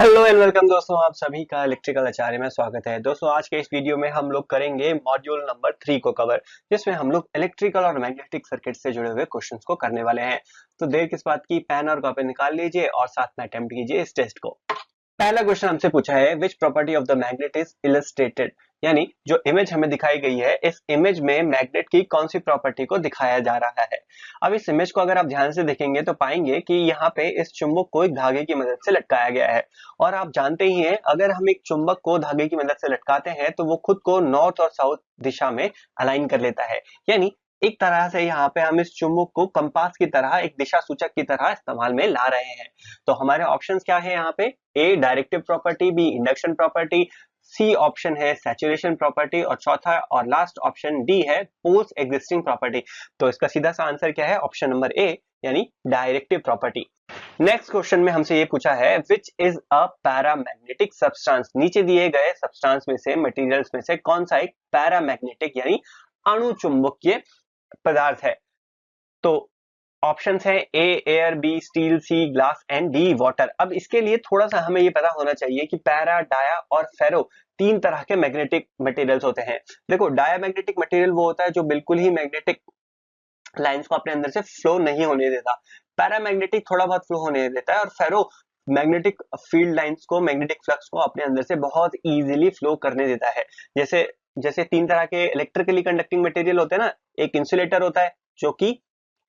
Hello and welcome दोस्तों, आप सभी का इलेक्ट्रिकल आचार्य में स्वागत है। दोस्तों आज के इस वीडियो में हम लोग करेंगे मॉड्यूल नंबर 3 को कवर, जिसमें हम लोग इलेक्ट्रिकल और मैग्नेटिक सर्किट से जुड़े हुए क्वेश्चंस को करने वाले हैं। तो देर किस बात की, पेन और कॉपी निकाल लीजिए और साथ में अटेम्प्ट कीजिए इस टेस्ट को। पहला क्वेश्चन हमसे पूछा है which property of the magnet is illustrated, यानी जो इमेज हमें दिखाई गई है इस इमेज में मैग्नेट की कौन सी प्रॉपर्टी को दिखाया जा रहा है। अब इस इमेज को अगर आप ध्यान से देखेंगे तो पाएंगे कि यहाँ पे इस चुंबक को एक धागे की मदद से लटकाया गया है। और आप जानते ही हैं अगर हम एक चुंबक को धागे की मदद से लटकाते हैं तो वो खुद को नॉर्थ और साउथ दिशा में अलाइन कर लेता है। यानी एक तरह से यहाँ पे हम इस चुंबक को कंपास की तरह, एक दिशा सूचक की तरह इस्तेमाल में ला रहे हैं। तो हमारे ऑप्शंस क्या है यहाँ पे, A directive property, B induction property, C option है सैचुरेशन प्रॉपर्टी और चौथा और लास्ट ऑप्शन डी है पोल्स एग्जिस्टिंग प्रॉपर्टी। तो इसका सीधा सा आंसर क्या है, ऑप्शन नंबर ए यानी डायरेक्टिव प्रॉपर्टी। नेक्स्ट क्वेश्चन में हमसे ये पूछा है which is a paramagnetic substance, नीचे दिए गए सब्सटेंस में से, मटेरियल्स में से कौन सा एक पैरामैग्नेटिक यानी अणु चुंबकीय पदार्थ है। तो ऑप्शंस है A air, B steel, C glass and D water. अब इसके लिए थोड़ा सा हमें ये पता होना चाहिए कि पैरा, डाया और फेरो तीन तरह के मैग्नेटिक मटेरियल्स होते हैं। देखो डायामैग्नेटिक मटेरियल वो होता है जो बिल्कुल ही मैग्नेटिक लाइंस को अपने अंदर से फ्लो नहीं होने देता। पैरामैग्नेटिक थोड़ा बहुत फ्लो होने देता है और फेरो मैग्नेटिक फील्ड लाइंस को, मैग्नेटिक फ्लक्स को अपने अंदर से बहुत इजीली फ्लो करने देता है। जैसे जैसे तीन तरह के इलेक्ट्रिकली कंडक्टिंग मटेरियल होते हैं ना, एक इंसुलेटर होता है जो कि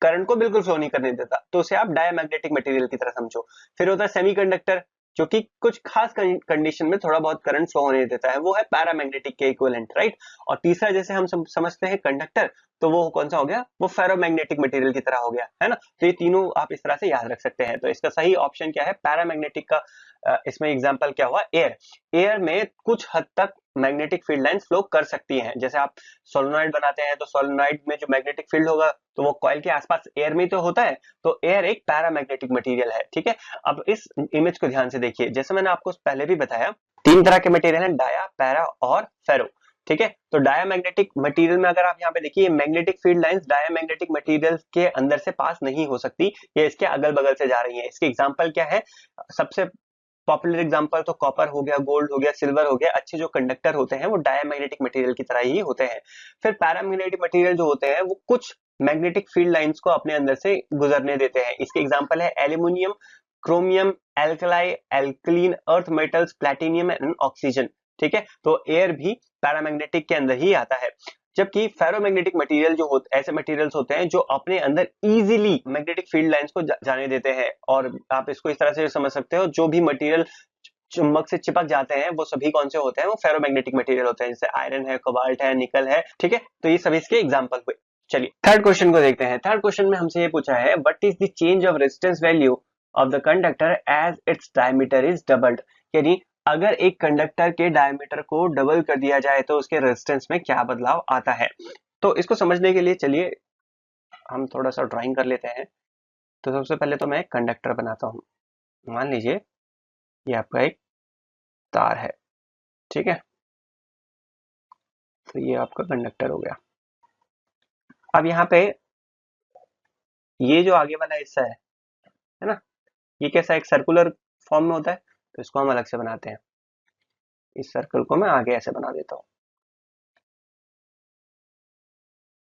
करंट को बिल्कुल फ्लो नहीं करने देता, तो उसे आप डायमैग्नेटिक मटेरियल की तरह समझो। फिर होता है सेमीकंडक्टर जो कि कुछ खास कंडीशन में थोड़ा बहुत करंट फ्लो होने देता है, वो है पैरामैग्नेटिक के इक्विवेलेंट, राइट। और तीसरा जैसे हम समझते हैं कंडक्टर, तो वो कौन सा हो गया, वो फेरोमैग्नेटिक मटेरियल की तरह हो गया, है ना। तो ये तीनों आप इस तरह से याद रख सकते हैं। तो इसका सही ऑप्शन क्या है, पैरामैग्नेटिक का। इसमें एग्जांपल क्या हुआ, एयर। एयर में कुछ हद तक मैग्नेटिक फील्ड लाइंस फ्लो कर सकती हैं। जैसे आप सोलेनॉइड बनाते हैं तो सोलेनॉइड में जो मैग्नेटिक फील्ड होगा तो वो कॉइल के आसपास एयर में तो होता है, तो एयर एक पैरामैग्नेटिक मटेरियल है, ठीक है। अब इस इमेज को ध्यान से देखिए, जैसे मैंने आपको पहले भी बताया तीन तरह के मटेरियल हैं, डाया, पैरा और फेरो, ठीक है। तो डायामैग्नेटिक मटेरियल में अगर आप यहाँ पे देखिए magnetic field lines diamagnetic material के अंदर से पास नहीं हो सकती, ये इसके अगल बगल से जा रही है। इसके एग्जांपल क्या है, सबसे पॉपुलर एग्जांपल तो कॉपर हो गया, गोल्ड हो गया, सिल्वर हो गया। अच्छे जो कंडक्टर होते हैं वो डायमैग्नेटिक मटेरियल की तरह ही होते हैं। फिर पैरामैग्नेटिक मटेरियल जो होते हैं वो कुछ मैग्नेटिक फील्ड लाइंस को अपने अंदर से गुजरने देते हैं। इसके एग्जांपल है aluminium, chromium, alkali, alkaline earth metals, platinum and oxygen, ठीक है। तो एयर भी पैरामैग्नेटिक के अंदर ही आता है। जबकि फेरोमैग्नेटिक मटेरियल जो होते, ऐसे मटेरियल्स होते हैं जो अपने अंदर इजीली मैग्नेटिक फील्ड लाइंस को जाने देते हैं। और आप इसको इस तरह से समझ सकते हो, जो भी मटेरियल चुंबक से चिपक जाते हैं वो सभी कौन से होते हैं, वो फेरोमैग्नेटिक मटेरियल होते हैं, जैसे आयरन है, कोबाल्ट है, निकल है, ठीक है। तो ये सभी इसके एग्जांपल हुए। चलिए थर्ड क्वेश्चन को देखते हैं। थर्ड क्वेश्चन में हमसे ये पूछा है what is the change of resistance value of the conductor as its diameter is doubled, यानी अगर एक कंडक्टर के डायमीटर को डबल कर दिया जाए तो उसके रेजिस्टेंस में क्या बदलाव आता है। तो इसको समझने के लिए चलिए हम थोड़ा सा ड्राइंग कर लेते हैं। तो सबसे पहले तो मैं एक कंडक्टर बनाता हूँ। मान लीजिए ये आपका एक तार है, ठीक है। तो ये आपका कंडक्टर हो गया। अब यहाँ पे ये जो आगे वाला हिस्सा है ना, ये कैसा एक सर्कुलर फॉर्म में होता है, तो इसको हम अलग से बनाते हैं। इस सर्कल को मैं आगे ऐसे बना देता हूँ,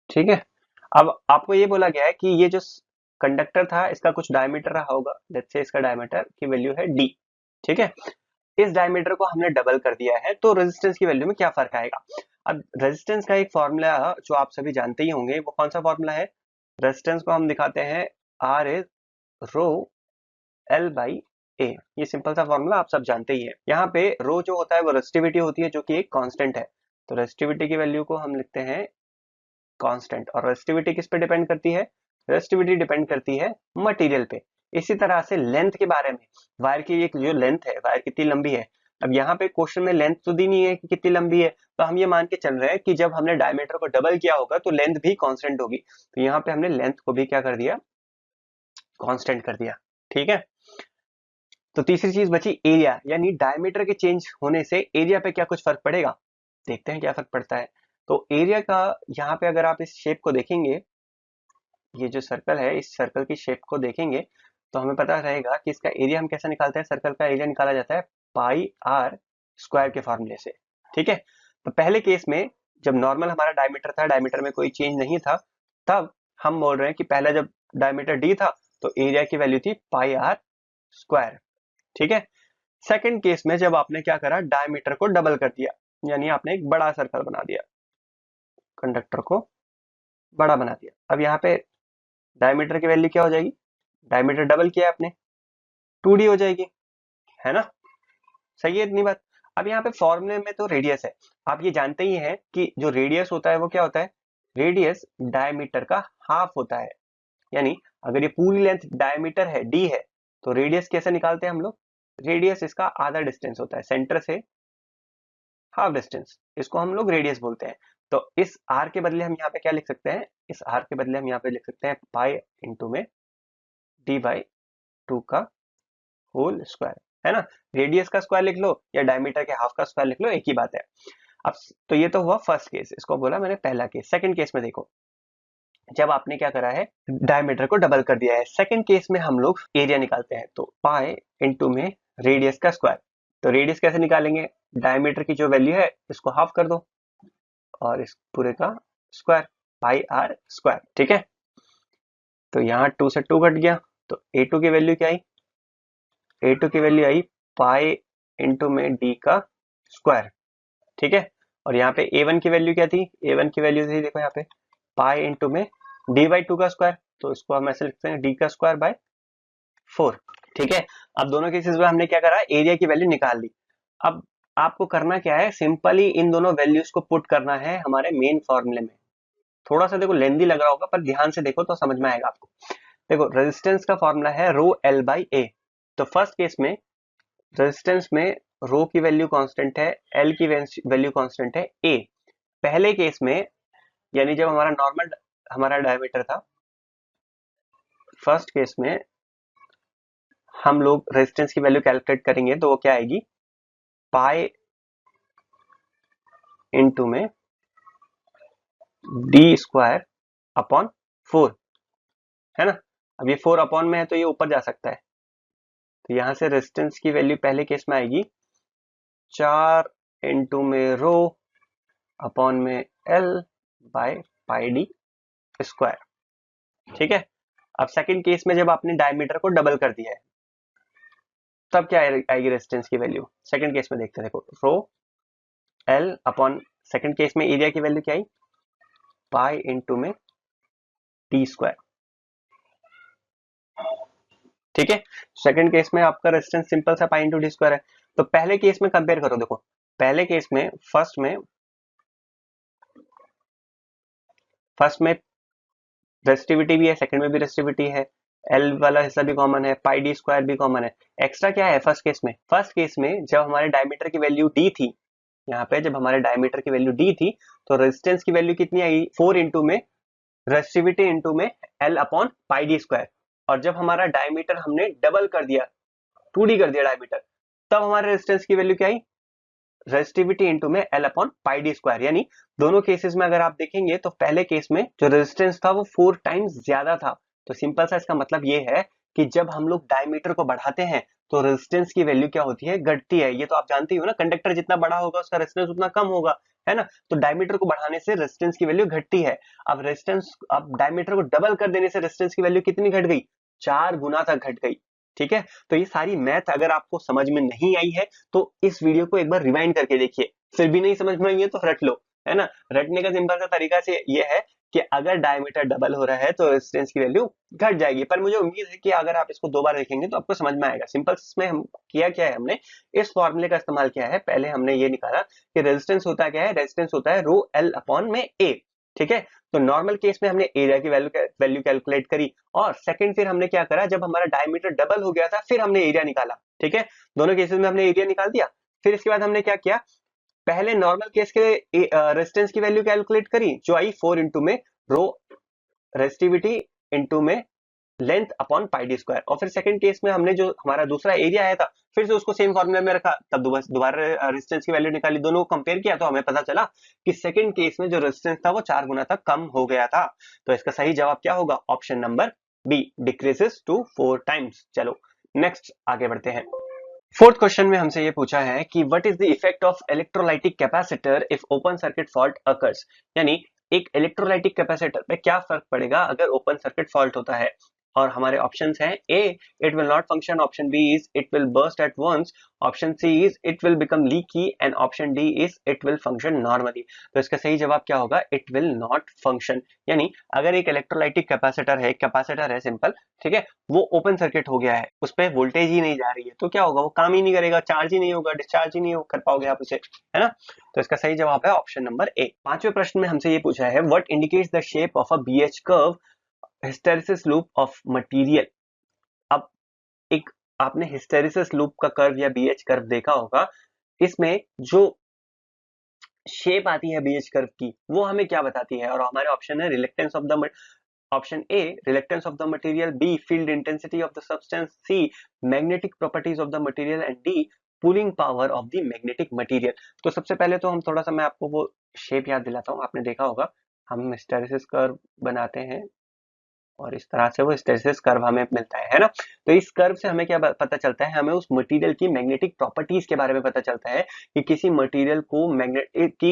ठीक है। अब आपको ये बोला गया है कि ये जो कंडक्टर था इसका कुछ डायमीटर रहा होगा, लेट्स से इसका डायमीटर की वैल्यू है डी, ठीक है। इस डायमीटर को हमने डबल कर दिया है, तो रेजिस्टेंस की वैल्यू में क्या फर्क आएगा। अब रेजिस्टेंस का एक फॉर्मूला जो आप सभी जानते ही होंगे, वो कौन सा फॉर्मूला है, रेजिस्टेंस को हम दिखाते हैं R is rho L by A. ये सिंपल सा फॉर्मूला आप सब जानते ही है। यहाँ पे रो जो होता है वो रेजिस्टिविटी होती है जो कि एक कांस्टेंट है, तो रेजिस्टिविटी की वैल्यू को हम लिखते हैं कांस्टेंट। और रेजिस्टिविटी किस पे डिपेंड करती है, रेजिस्टिविटी डिपेंड करती है मटेरियल पे। इसी तरह से लेंथ के बारे में, वायर की एक जो लेंथ है, वायर कितनी लंबी है। अब यहाँ पे क्वेश्चन में लेंथ तो दी नहीं है कि कितनी लंबी है, तो हम ये मान के चल रहे हैं कि जब हमने डायमीटर को डबल किया होगा तो लेंथ भी कांस्टेंट होगी। तो यहाँ पे हमने लेंथ को भी क्या कर दिया, कांस्टेंट कर दिया, ठीक है। तो तीसरी चीज बची एरिया, यानी डायमीटर के चेंज होने से एरिया पे क्या कुछ फर्क पड़ेगा, देखते हैं क्या फर्क पड़ता है। तो एरिया का यहाँ पे अगर आप इस शेप को देखेंगे, ये जो सर्कल है इस सर्कल की शेप को देखेंगे तो हमें पता रहेगा कि इसका एरिया हम कैसे निकालते हैं। सर्कल का एरिया निकाला जाता है पाई आर स्क्वायर के फॉर्मूले से, ठीक है। तो पहले केस में जब नॉर्मल हमारा डायमीटर था, डायमीटर में कोई चेंज नहीं था, तब हम बोल रहे हैं कि पहला जब डायमीटर डी था तो एरिया की वैल्यू थी पाई आर स्क्वायर, ठीक है। सेकंड केस में जब आपने क्या करा, डायमीटर को डबल कर दिया, यानी आपने एक बड़ा सर्कल बना दिया, कंडक्टर को बड़ा बना दिया। अब यहाँ पे डायमीटर की वैल्यू क्या हो जाएगी, डायमीटर डबल किया आपने, 2d हो जाएगी, है ना। सही है इतनी बात। अब यहाँ पे फॉर्मूले में तो रेडियस है, आप ये जानते ही हैं कि जो रेडियस होता है वो क्या होता है, रेडियस डायमीटर का हाफ होता है। यानी अगर ये पूरी लेंथ डायमीटर है, डी है, तो रेडियस कैसे निकालते हैं हम लोग, रेडियस इसका आधा डिस्टेंस होता है, सेंटर से हाफ डिस्टेंस, इसको हम लोग रेडियस बोलते हैं। तो इस आर के बदले हम यहाँ पे क्या लिख सकते हैं, इस आर के बदले हम यहाँ पे लिख सकते हैं पाई इंटू में डी बाई 2 का होल स्क्वायर, है ना। रेडियस का स्क्वायर लिख लो या डायमीटर के हाफ का स्क्वायर लिख लो, एक ही बात है। अब तो ये तो हुआ फर्स्ट केस, इसको बोला मैंने पहला केस। सेकंड केस में देखो, जब आपने क्या करा है, डायमीटर को डबल कर दिया है। सेकंड केस में हम लोग एरिया निकालते हैं, तो पाई इंटू में रेडियस का स्क्वायर। तो रेडियस कैसे निकालेंगे, डायमीटर की जो वैल्यू है इसको हाफ कर दो और इस पूरे का स्क्वायर, पाई आर स्क्वायर, ठीक है। तो यहाँ 2 से 2 घट गया, तो a2 की वैल्यू क्या आई, a2 की वैल्यू आई पाई इंटू में डी का स्क्वायर, ठीक है। और यहाँ पे a1 की वैल्यू क्या थी, a1 की वैल्यू थी देखो यहाँ पे पाई इंटू में डी बाई 2 का स्क्वायर, तो इसको हम ऐसे लिखते हैं डी का स्क्वायर बाय 4, ठीक है। अब दोनों केसेस में हमने क्या करा, एरिया की वैल्यू निकाल ली। अब आपको करना क्या है, सिंपली इन दोनों वैल्यूज को पुट करना है हमारे मेन फॉर्मूले में। थोड़ा सा देखो लेंदी लग रहा होगा, पर ध्यान से देखो तो समझ में आएगा आपको। देखो रेजिस्टेंस का फॉर्मूला है रो एल बाई ए। तो फर्स्ट केस में रेजिस्टेंस में रो की वैल्यू कांस्टेंट है, एल की वैल्यू कांस्टेंट है, ए। पहले केस में यानी जब हमारा नॉर्मल हमारा डायमीटर था, फर्स्ट केस में हम लोग रेजिस्टेंस की वैल्यू कैलकुलेट करेंगे तो वो क्या आएगी, पाई इंटू में डी स्क्वायर अपॉन 4, है ना। अब ये 4 अपॉन में है तो ये ऊपर जा सकता है, तो यहां से रेजिस्टेंस की वैल्यू पहले केस में आएगी 4 इंटू में रो अपॉन में L by pi D square, ठीक है। अब सेकंड केस में जब आपने डायमीटर को डबल कर दिया है, तब क्या आएगी रेजिस्टेंस की वैल्यू, सेकंड केस में देखते हैं। देखो rho L upon, second case में एरिया की वैल्यू क्या आई, पाई इंटू में टी स्क्वायर, ठीक है। सेकंड केस में आपका रेजिस्टेंस सिंपल सा पाई इंटू डी स्क्वायर है। तो पहले केस में कंपेयर करो, देखो पहले केस में फर्स्ट में रेजिस्टिविटी भी है, सेकंड में भी रेजिस्टिविटी है, एल वाला हिस्सा भी कॉमन है, पाई डी स्क्वायर भी कॉमन है। एक्स्ट्रा क्या है फर्स्ट केस में, फर्स्ट केस में जब हमारे डायमीटर की वैल्यू डी थी, यहाँ पे जब हमारे डायमीटर की वैल्यू डी थी, तो रेजिस्टेंस की वैल्यू कितनी आई, 4 इंटू में रेजिस्टिविटी इंटू में L upon pi D square. और जब हमारा डायमीटर हमने डबल कर दिया, 2d कर दिया डायमीटर, तब हमारे रेजिस्टेंस की वैल्यू क्या आई, रेजिस्टिविटी इंटू में L upon pi D square. यानी दोनों केसेस में अगर आप देखेंगे तो पहले केस में जो रेजिस्टेंस था वो 4 टाइम्स ज्यादा था। तो सिंपल सा इसका मतलब ये है कि जब हम लोग डायमीटर को बढ़ाते हैं तो रेजिस्टेंस की वैल्यू क्या होती है, घटती है। ये तो आप जानते हो ना, कंडक्टर जितना बड़ा होगा उसका रेजिस्टेंस उतना कम होगा, है ना। तो डायमीटर को बढ़ाने से रेजिस्टेंस की वैल्यू घटती है। अब डायमीटर को डबल कर देने से रेजिस्टेंस की वैल्यू कितनी घट गई, 4 गुना तक घट गई, ठीक है। तो ये सारी मैथ अगर आपको समझ में नहीं आई है तो इस वीडियो को एक बार रिवाइंड करके देखिए, फिर भी नहीं समझ में आई है तो रट लो, है ना। रटने का सिंपल सा तरीका से ये है कि अगर डायमीटर डबल हो रहा है तो रेजिस्टेंस की वैल्यू घट जाएगी। पर मुझे उम्मीद है कि अगर आप इसको 2 बार देखेंगे तो आपको समझ में आएगा। सिंपल इसमें हम किया क्या है, हमने इस फॉर्मूले का इस्तेमाल किया है। पहले हमने ये निकाला कि रेजिस्टेंस होता क्या है, रेजिस्टेंस होता है रो एल अपॉन में ए, ठीक है। तो नॉर्मल केस में हमने एरिया की वैल्यू कैलकुलेट करी, और सेकंड फिर हमने क्या करा, जब हमारा डायमीटर डबल हो गया था फिर हमने एरिया निकाला, ठीक है। दोनों केसेस में हमने एरिया निकाल दिया। फिर इसके बाद हमने क्या किया, पहले नॉर्मल केस के रेजिस्टेंस की वैल्यू कैलकुलेट करी जो आई 4 इंटू में रो रेजिस्टिविटी इंटू में length upon pi D square. और फिर सेकंड केस में हमने जो हमारा दूसरा एरिया आया था फिर से उसको सेम फॉर्मूला में रखा, तब दोबारा रेजिस्टेंस की वैल्यू निकाली, दोनों को कंपेयर किया तो हमें पता चला कि सेकंड केस में जो रेजिस्टेंस था वो 4 गुना तक कम हो गया था। तो इसका सही जवाब क्या होगा, option number B decreases to 4 times. चलो नेक्स्ट आगे बढ़ते हैं। फोर्थ क्वेश्चन में हमसे ये पूछा है कि what is the effect of electrolytic capacitor if open circuit fault occurs, यानी एक इलेक्ट्रोलाइटिक कैपेसिटर पे क्या फर्क पड़ेगा अगर ओपन सर्किट फॉल्ट होता है। और हमारे ऑप्शंस हैं A it will not function, option B is it will burst at once, option C is it will become leaky and option D is it will function normally. तो इसका सही जवाब क्या होगा, इट विल नॉट फंक्शन। यानी अगर एक electrolytic capacitor है सिंपल, ठीक है, वो ओपन सर्किट हो गया है, उस पर वोल्टेज ही नहीं जा रही है, तो क्या होगा, वो काम ही नहीं करेगा, चार्ज ही नहीं होगा, डिस्चार्ज ही नहीं कर पाओगे आप उसे, है ना। तो इसका सही जवाब है ऑप्शन नंबर ए। पांचवें प्रश्न में हमसे ये पूछा है what indicates the shape of a BH curve hysteresis loop of material. अब एक आपने हिस्टेरिसिस लूप का कर्व या बीएच कर्व देखा होगा, इसमें जो शेप आती है बीएच कर्व की वो हमें क्या बताती है। और हमारे ऑप्शन है reluctance of the option A reluctance of the material, B field intensity of the substance, C magnetic properties of the material and D pulling power of the magnetic material. तो सबसे पहले तो हम थोड़ा सा मैं आपको वो शेप याद दिलाता हूँ। आपने देखा होगा हम हिस्टेरिसिस कर्व बनाते हैं और इस तरह से वो हिस्टेरिसिस कर्व हमें मिलता है ना। तो इस कर्व से हमें क्या पता चलता है, हमें उस मटेरियल की मैग्नेटिक प्रॉपर्टीज के बारे में पता चलता है कि किसी मटेरियल को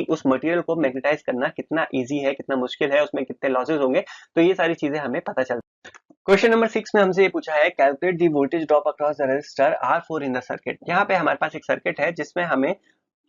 उस मटेरियल को मैग्नेटाइज करना कितना इजी है, कितना मुश्किल है, उसमें कितने लॉसेस होंगे, तो ये सारी चीजें हमें पता चलती है। क्वेश्चन नंबर 6 में हमसे ये पूछा है calculate the voltage drop across the resistor R4 in the circuit. यहाँ पे हमारे पास एक सर्किट है जिसमें हमें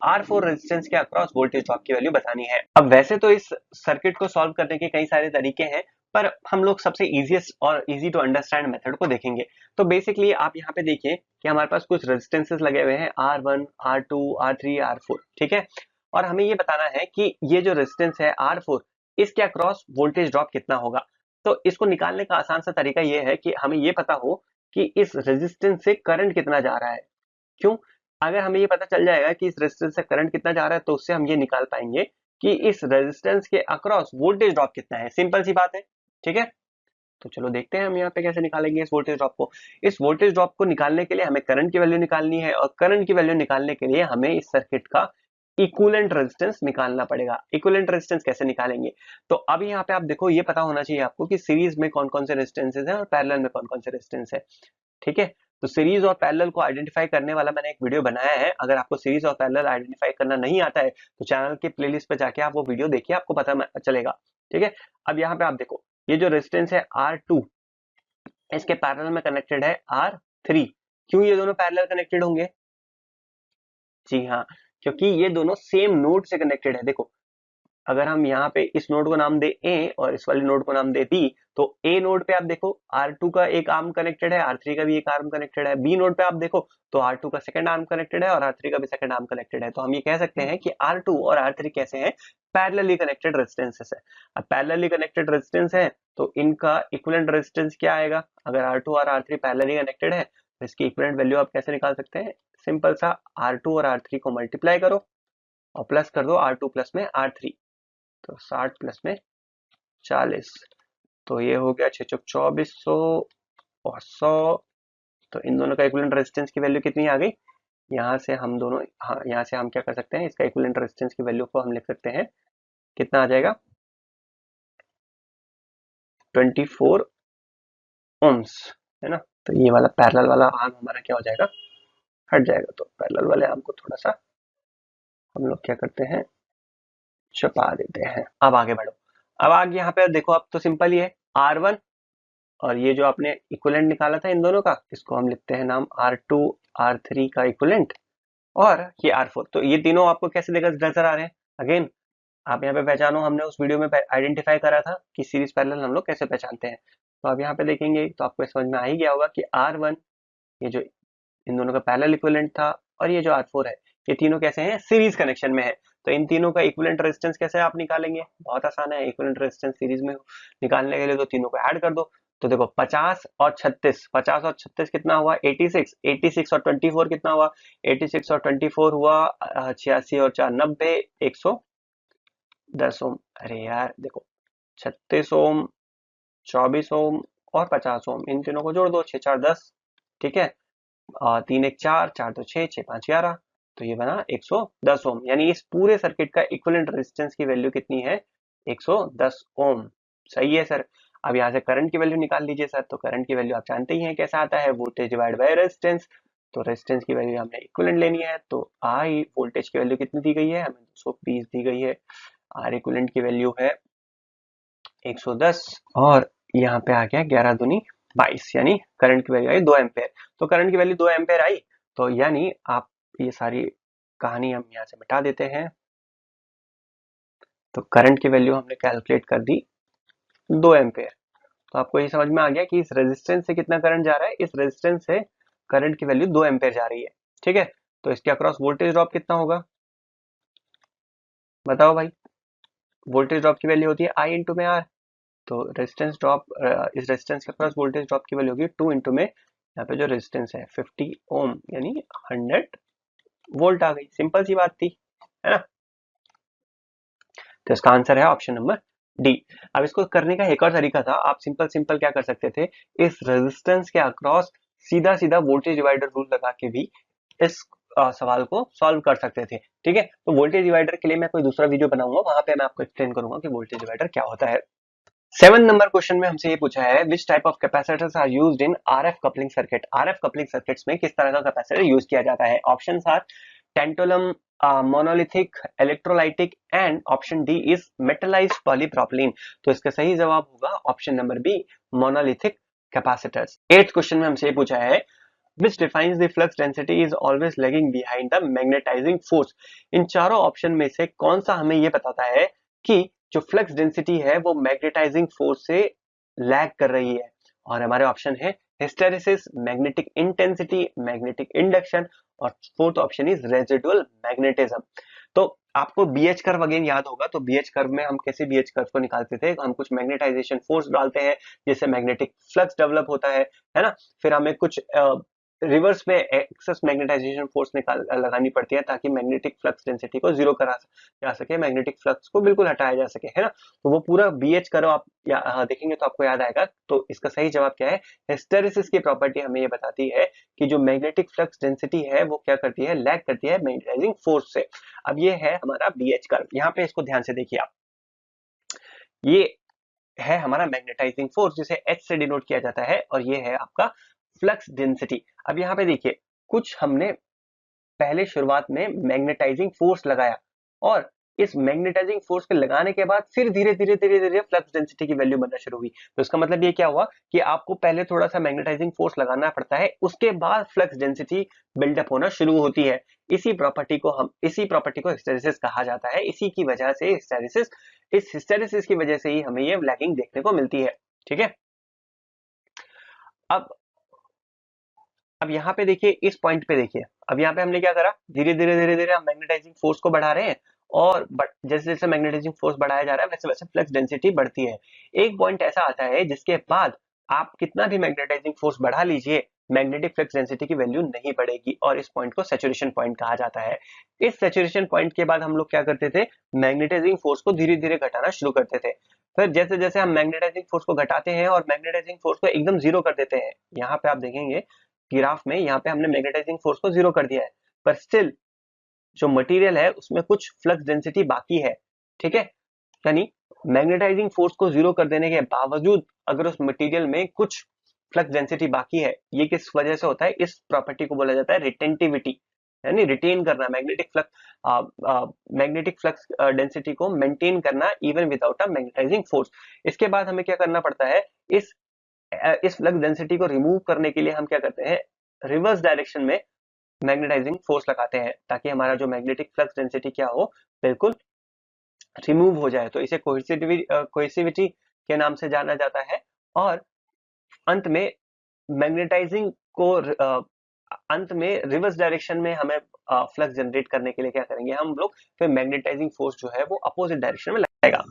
R4 रेजिस्टेंस के अक्रॉस वोल्टेज ड्रॉप की वैल्यू बतानी है। अब वैसे तो इस सर्किट को सॉल्व करने के कई सारे तरीके हैं, पर हम लोग सबसे इजीएस्ट और इजी टू अंडरस्टैंड मेथड को देखेंगे। तो बेसिकली आप यहाँ पे देखिए कि हमारे पास कुछ रेजिस्टेंसेस लगे हुए हैं R1, R2, R3, R4, ठीक है। और हमें ये बताना है कि ये जो रेजिस्टेंस है R4, इसके अक्रॉस वोल्टेज ड्रॉप कितना होगा। तो इसको निकालने का आसान सा तरीका ये है कि हमें ये पता हो कि इस रेजिस्टेंस से करंट कितना जा रहा है। क्यों? अगर हमें ये पता चल जाएगा कि इस रेजिस्टेंस से करंट कितना जा रहा है, तो उससे हम ये निकाल पाएंगे कि इस रेजिस्टेंस के अक्रॉस वोल्टेज ड्रॉप कितना है। सिंपल सी बात है, ठीक है। तो चलो देखते हैं हम यहाँ पे कैसे निकालेंगे इस वोल्टेज ड्रॉप को। इस वोल्टेज ड्रॉप को निकालने के लिए हमें करंट की वैल्यू निकालनी है, और करंट की वैल्यू निकालने के लिए हमें इस सर्किट का इक्विवेलेंट रेजिस्टेंस निकालना पड़ेगा। इक्विवेलेंट रेजिस्टेंस कैसे निकालेंगे, तो अभी यहाँ पे आप देखो, ये पता होना चाहिए आपको कि सीरीज में कौन कौन से रेजिस्टेंसेज हैं और पैरेलल में कौन कौन से रेजिस्टेंस है, ठीक है। तो सीरीज और पैरेलल को आइडेंटिफाई करने वाला मैंने एक वीडियो बनाया है। अगर आपको सीरीज और पैरेलल आइडेंटिफाई करना नहीं आता है तो चैनल के प्लेलिस्ट पे जाके आप वो वीडियो देखिए, आपको पता चलेगा, ठीक है। अब यहाँ पे आप देखो, ये जो रेजिस्टेंस है R2, इसके पैरेलल में कनेक्टेड है R3। क्यों ये दोनों पैरेलल कनेक्टेड होंगे? जी हाँ, क्योंकि ये दोनों सेम नोड से कनेक्टेड है। देखो, अगर हम यहाँ पे इस नोड को नाम दे A और इस वाले नोड को नाम दे B, तो A नोड पे आप देखो R2 का एक आर्म कनेक्टेड है, R3 का भी एक आर्म कनेक्टेड है। B नोड पे आप देखो तो R2 का सेकंड आर्म कनेक्टेड है और R3 का भी सेकंड आर्म कनेक्टेड है। तो हम ये कह सकते हैं कि R2 और R3 कैसे हैं, पैरेलली कनेक्टेड रेजिस्टेंसेस है। अब पैरेलली कनेक्टेड रेजिस्टेंस है तो इनका इक्विवेलेंट रेजिस्टेंस क्या आएगा। अगर R2 और R3 पैरेलली कनेक्टेड है तो इसकी इक्विवेलेंट वैल्यू आप कैसे निकाल सकते हैं, सिंपल सा R2 और R3 को मल्टीप्लाई करो और प्लस कर दो R2 प्लस में R3, तो 60 प्लस में 40, तो ये हो गया 6 चौक 2400 और 100। तो इन दोनों का इक्विवेलेंट रेजिस्टेंस की वैल्यू कितनी आ गई, यहाँ से हम दोनों, हाँ यहाँ से हम क्या कर सकते हैं, इसका इक्विवेलेंट रेजिस्टेंस की वैल्यू को हम लिख सकते हैं, कितना आ जाएगा, 24 ओम्स, है ना। तो ये वाला पैरेलल वाला आर्म हमारा क्या हो जाएगा, हट जाएगा। तो पैरेलल वाले आर्म को थोड़ा सा हम लोग क्या करते हैं, छुपा देते हैं। अब आगे बढ़ो। अब आगे यहाँ पे देखो, अब तो सिंपल ही है, R1 और ये जो आपने इक्विवेलेंट निकाला था इन दोनों का, इसको हम लिखते हैं नाम R2 R3 का इक्विवेलेंट, और ये R4। तो ये तीनों आपको कैसे नजर आ रहे हैं, अगेन आप यहाँ पे पहचानो, हमने उस वीडियो में आइडेंटिफाई करा था कि सीरीज पैरेलल हम लोग कैसे पहचानते हैं। तो आप यहाँ पे देखेंगे तो आपको समझ में आ ही गया होगा कि R1 ये जो इन दोनों का पैरेलल इक्विवेलेंट था, और ये जो R4 है, ये तीनों कैसे हैं, सीरीज कनेक्शन में है। तो इन तीनों का इक्विवेलेंट रेजिस्टेंस कैसे आप निकालेंगे, बहुत आसान है। इक्विवेलेंट रेजिस्टेंस सीरीज में निकालने के लिए तो तीनों को ऐड कर दो। तो देखो 50 और 36, 50 और 36 कितना हुआ, 86, 86 और 24 कितना हुआ, 86 और 24 हुआ 86 और 4 90, 110 ओम। अरे यार देखो, 36 ओम, 24 ओम और 50 ओम, इन तीनों को जोड़ दो, 6 4 10, ठीक है। 3 1 4, 4 2 6, 6 5 11, तो ये बना 110 ओम। यानी इस पूरे सर्किट का इक्विवेलेंट रेजिस्टेंस की वैल्यू कितनी है, 110 ओम। सही है सर। अब यहाँ से करंट की वैल्यू निकाल लीजिए सर। तो करंट की वैल्यू आप जानते ही हैं कैसा आता है, वोल्टेज डिवाइड बाय रेजिस्टेंस। तो रेजिस्टेंस की वैल्यू हमने इक्विवेलेंट लेनी है। तो आई वोल्टेज की वैल्यू कितनी दी गई है, हमें 220 दी गई है। आर इक्विवेलेंट की वैल्यू है 110 और यहाँ पे आ गया 11 दूनी 22, यानी करंट की वैल्यू आई 2 एम्पेयर। तो करंट की वैल्यू 2 एम्पेयर आई, तो यानी आप ये सारी कहानी हम यहाँ से मिटा देते हैं। तो करंट की वैल्यू हमने कैलकुलेट कर दी 2 एम्पेयर। तो आपको ये समझ में आ गया कि इस रेजिस्टेंस से कितना करंट जा रहा है, इस रेजिस्टेंस से करंट की वैल्यू 2 एम्पेयर जा रही है। ठीक है, तो इसके अक्रॉस वोल्टेज ड्रॉप कितना होगा, बताओ भाई। वोल्टेज ड्रॉप की वैल्यू होती है आई इंटू में आर। तो रेजिस्टेंस ड्रॉप, इस रेजिस्टेंस के अक्रॉस वोल्टेज ड्रॉप की वैल्यू होगी 2 इंटू में यहाँ पे जो रेजिस्टेंस है 50 ओम, यानी 100 वोल्ट आ गई। सिंपल सी बात थी, है ना। तो इसका आंसर है ऑप्शन नंबर डी। अब इसको करने का एक और तरीका था, आप सिंपल क्या कर सकते थे, इस रेजिस्टेंस के अक्रॉस सीधा सीधा वोल्टेज डिवाइडर रूल लगा के भी इस सवाल को सॉल्व कर सकते थे। ठीक है, तो वोल्टेज डिवाइडर के लिए मैं कोई दूसरा वीडियो बनाऊंगा, वहां पे मैं आपको एक्सप्लेन करूंगा कि वोल्टेज डिवाइडर क्या होता है। 7 नंबर क्वेश्चन में हमसे ये पूछा है, which type of capacitors are used in RF coupling circuit. RF coupling circuits में किस तरह का कैपेसिटर यूज किया जाता है। Options are tantalum, monolithic, electrolytic and option D is metallized polypropylene. तो इसका सही जवाब होगा option number B, monolithic capacitors. 8th question में हमसे ये पूछा है, which defines the flux density is always lagging behind the magnetizing force। इन चारों ऑप्शन में से कौन सा हमें ये बताता है कि जो फ्लक्स डेंसिटी है वो मैग्नेटाइजिंग फोर्स से लैग कर रही है। और हमारे ऑप्शन है hysteresis, magnetic intensity, magnetic induction और fourth option is residual magnetism. तो आपको बीएच कर्व अगेन याद होगा। तो बीएच कर्व में हम कैसे बीएच कर्व को निकालते थे, हम कुछ मैग्नेटाइजेशन फोर्स डालते हैं जिससे मैग्नेटिक फ्लक्स डेवलप होता है ना। फिर हमें कुछ रिवर्स में एक्सेस मैग्नेटाइजेशन फोर्स लगानी पड़ती है ताकि मैग्नेटिक फ्लक्स डेंसिटी को जीरो करा जा सके, मैग्नेटिक फ्लक्स को बिल्कुल हटाया जा सके, है ना। तो वो पूरा बीएच करो आप देखेंगे तो आपको याद आएगा। तो इसका सही जवाब क्या है, हिस्टेरिसिस की प्रॉपर्टी हमें ये बताती है कि जो मैग्नेटिक फ्लक्स डेंसिटी है वो क्या करती है, लैग करती है मैग्नेटाइजिंग फोर्स से। अब ये है हमारा बीएच कर्व। यहाँ पे इसको ध्यान से देखिए आप, ये है हमारा मैग्नेटाइजिंग फोर्स जिसे H से डिनोट किया जाता है, और ये है आपका फ्लक्स डेंसिटी। अब यहाँ पे देखिए, कुछ हमने पहले शुरुआत में मैग्नेटाइजिंग फोर्स लगाया और इस मैग्नेटाइजिंग फोर्स के लगाने के बाद फिर धीरे धीरे फ्लक्स डेंसिटी की वैल्यू बनना शुरू हुई। तो इसका मतलब ये क्या हुआ कि आपको पहले थोड़ा सा मैग्नेटाइजिंग फोर्स लगाना पड़ता है, उसके बाद फ्लक्स डेंसिटी बिल्डअप होना शुरू होती है। इसी प्रॉपर्टी को हिस्टेरिसिस कहा जाता है। इसी की वजह से इस हिस्टेरिसिस की वजह से ही हमें ये लैगिंग देखने को मिलती है। ठीक है, अब यहाँ पे देखिए, इस पॉइंट पे देखिए, अब यहाँ पे हमने क्या करा, धीरे धीरे हम मैग्नेटाइजिंग फोर्स को बढ़ा रहे हैं और जैसे जैसे मैग्नेटाइजिंग फोर्स बढ़ाया जा रहा है वैसे वैसे फ्लक्स डेंसिटी बढ़ती है। एक पॉइंट ऐसा आता है जिसके बाद आप कितना भी मैग्नेटाइजिंग फोर्स बढ़ा लीजिए, मैग्नेटिक फ्लक्स डेंसिटी की वैल्यू नहीं बढ़ेगी और इस पॉइंट को सैचुरेशन पॉइंट कहा जाता है। इस सैचुरेशन पॉइंट के बाद हम लोग क्या करते थे, मैग्नेटाइजिंग फोर्स को धीरे धीरे घटाना शुरू करते थे। फिर जैसे जैसे हम मैग्नेटाइजिंग फोर्स को घटाते हैं और मैग्नेटाइजिंग फोर्स को एकदम जीरो कर देते हैं, यहाँ पे आप देखेंगे ग्राफ में, यहाँ पे हमने मैग्नेटाइजिंग फोर्स को जीरो कर दिया है, पर स्टिल जो मटेरियल है उसमें कुछ फ्लक्स डेंसिटी बाकी है। ठीक है, यानी मैग्नेटाइजिंग फोर्स को जीरो कर देने के बावजूद अगर उस मटेरियल में कुछ फ्लक्स डेंसिटी बाकी है, ये किस वजह से होता है, इस प्रॉपर्टी को बोला जाता है रिटेंटिविटी, यानी रिटेन करना, मैग्नेटिक फ्लक्स डेंसिटी को मेंटेन करना even without a magnetising force. इसके बाद हमें क्या करना पड़ता है, इस फ्लक्स डेंसिटी को रिमूव करने के लिए हम क्या करते हैं, रिवर्स डायरेक्शन में मैग्नेटाइजिंग फोर्स लगाते हैं ताकि हमारा जो मैग्नेटिक फ्लक्स डेंसिटी क्या हो, बिल्कुल रिमूव हो जाए। तो इसे कोहेसिविटी के नाम से जाना जाता है। और अंत में मैग्नेटाइजिंग को अंत में रिवर्स डायरेक्शन में हमें फ्लक्स जनरेट करने के लिए क्या करेंगे हम लोग, फिर मैग्नेटाइजिंग फोर्स जो है वो अपोजिट डायरेक्शन में लगेगा।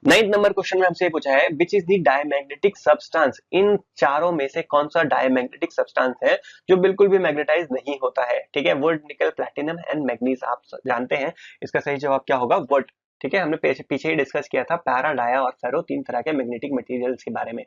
9th नंबर क्वेश्चन में हमसे पूछा है, which is the diamagnetic substance. इन चारों में से कौन सा डायमैग्नेटिक सब्सटेंस है जो बिल्कुल भी मैग्नेटाइज नहीं होता है। ठीक है, वुड, निकल, प्लैटिनम एंड मैग्नीज। आप जानते हैं इसका सही जवाब क्या होगा, वुड। ठीक है, हमने पीछे ही डिस्कस किया था पैरा, डाया और फेरो, तीन तरह के मैग्नेटिक मटेरियल्स के बारे में।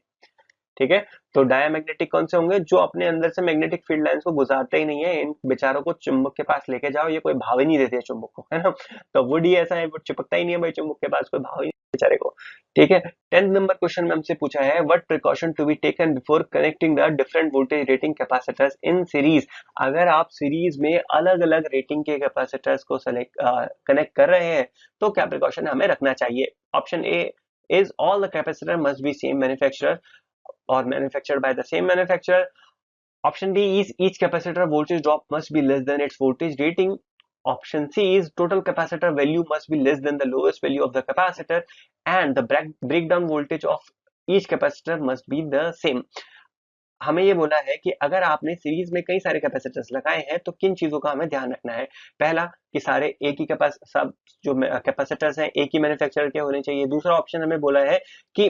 ठीक है। तो डायमैग्नेटिक कौन से होंगे, जो अपने अंदर से मैग्नेटिक फील्ड लाइंस को गुजारते ही नहीं है, इन बेचारों को चुंबक के पास लेके जाओ, ये कोई भाव ही नहीं देते हैं चुंबक को, है ना। तो वुड ही ऐसा है, वो चिपकता ही नहीं है भाई चुंबक के पास, कोई भाव ही नहीं बेचारे को, ठीक है। 10th नंबर क्वेश्चन में हमसे पूछा है, what precaution to be taken before connecting the different voltage rating capacitors in series. अगर आप सीरीज में अलग अलग रेटिंग के कैपेसिटर्स को कनेक्ट कर रहे हैं तो क्या प्रिकॉशन हमें रखना चाहिए। Option A is all the capacitor must be same manufacturer or manufactured by the same manufacturer. Option B is each capacitor voltage drop must be less than its voltage rating. Option C is total capacitor value must be less than the lowest value of the capacitor and the breakdown voltage of each capacitor must be the same. हमें ये बोला है कि अगर आपने series में कई सारे कैपेसिटर्स लगाए हैं तो किन चीजों का हमें ध्यान रखना है। पहला कि सारे एक ही सब जो कैपेसिटर्स हैं एक ही मैन्युफैक्चरर के होने चाहिए। दूसरा ऑप्शन हमें बोला है कि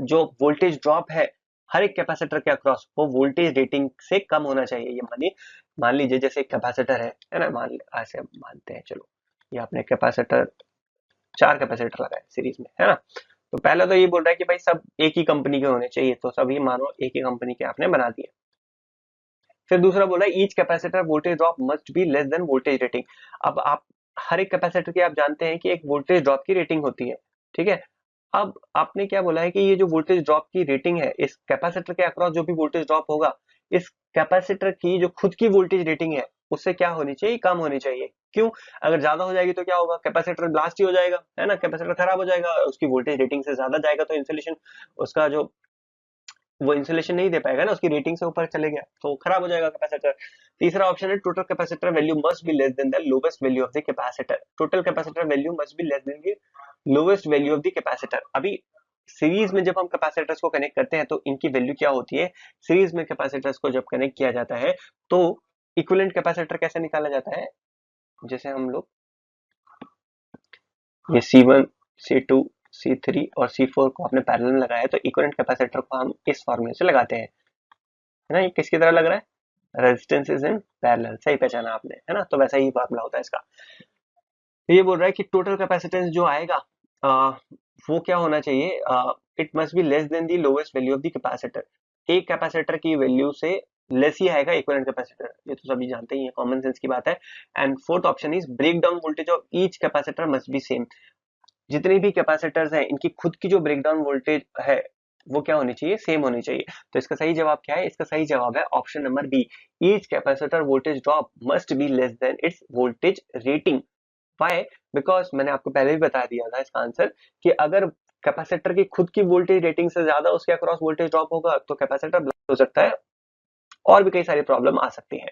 जो वोल्टेज ड्रॉप है हर एक कैपेसिटर के अक्रॉस वो वोल्टेज रेटिंग से कम होना चाहिए। ये मान लीजिए जैसे एक कैपेसिटर है ना, ऐसे मानते हैं, चलो ये आपने कैपेसिटर 4 कैपेसिटर लगाए सीरीज में, है ना। तो पहला तो ये बोल रहा है कि भाई सब एक ही कंपनी के होने चाहिए, तो सभी मानो एक ही कंपनी के आपने बना दिए। फिर दूसरा बोल रहा है each capacitor voltage drop must be less then voltage rating. अब आप हर एक कैपेसिटर की आप जानते हैं कि एक वोल्टेज ड्रॉप की रेटिंग होती है, ठीक है। अब आपने क्या बोला है कि ये जो वोल्टेज ड्रॉप की रेटिंग है, इस कैपेसिटर के अक्रॉस जो भी वोल्टेज ड्रॉप होगा, इस कैपेसिटर की जो खुद की वोल्टेज रेटिंग है उससे क्या होनी चाहिए, कम होनी चाहिए। क्यों? अगर ज्यादा हो जाएगी तो क्या होगा, कैपेसिटर ब्लास्ट ही हो जाएगा, है ना, कैपेसिटर खराब हो जाएगा, उसकी वोल्टेज रेटिंग से ज्यादा जाएगा तो इंसुलेशन उसका जो वो इंसुलेशन नहीं दे पाएगा ना, उसकी रेटिंग से ऊपर चले गया तो खराब हो जाएगा कैपेसिटर। तीसरा ऑप्शन है total capacitor value must be less then the lowest value of the capacitor. Total capacitor value must be less then the lowest value of the capacitor. अभी सीरीज में जब हम कैपेसिटर्स को कनेक्ट करते हैं तो इनकी वैल्यू क्या होती है, सीरीज में कैपेसिटर्स को जब कनेक्ट किया जाता है तो इक्विवेलेंट कैपेसिटर कैसे निकाला जाता है, जैसे हम लोग ये C1 C2 C3 और C4 को आपने पैरेलल में लगाया है तो इक्विवेलेंट कैपेसिटर को हम इस फॉर्मूले से लगाते हैं, है ना। ये किसकी तरह लग रहा है, रेजिस्टेंस इज इन पैरेलल, सही पहचाना आपने, है ना। तो वैसा ही फॉर्मूला होता है इसका। तो ये बोल रहा है कि टोटल कैपेसिटेंस जो आएगा वो क्या होना चाहिए, it must be less then the lowest value of the capacitor. एक कैपेसिटर की वैल्यू से लेस ही आएगा इक्विवेलेंट कैपेसिटर, ये तो सभी जानते ही हैं, कॉमन सेंस की बात है। And fourth option is break down voltage of each capacitor must be same. जितने भी कैपेसिटर्स हैं इनकी खुद की जो ब्रेकडाउन वोल्टेज है वो क्या होनी चाहिए, सेम होनी चाहिए। तो इसका सही जवाब क्या है, इसका सही जवाब है option number B, each capacitor voltage drop must be less than its voltage rating. Why? Because मैंने आपको पहले भी बता दिया था इसका आंसर कि अगर कैपेसिटर की खुद की वोल्टेज रेटिंग से ज्यादा उसके अक्रॉस वोल्टेज ड्रॉप होगा तो कैपेसिटर ब्लास्ट हो सकता है और भी कई सारी प्रॉब्लम आ सकती है।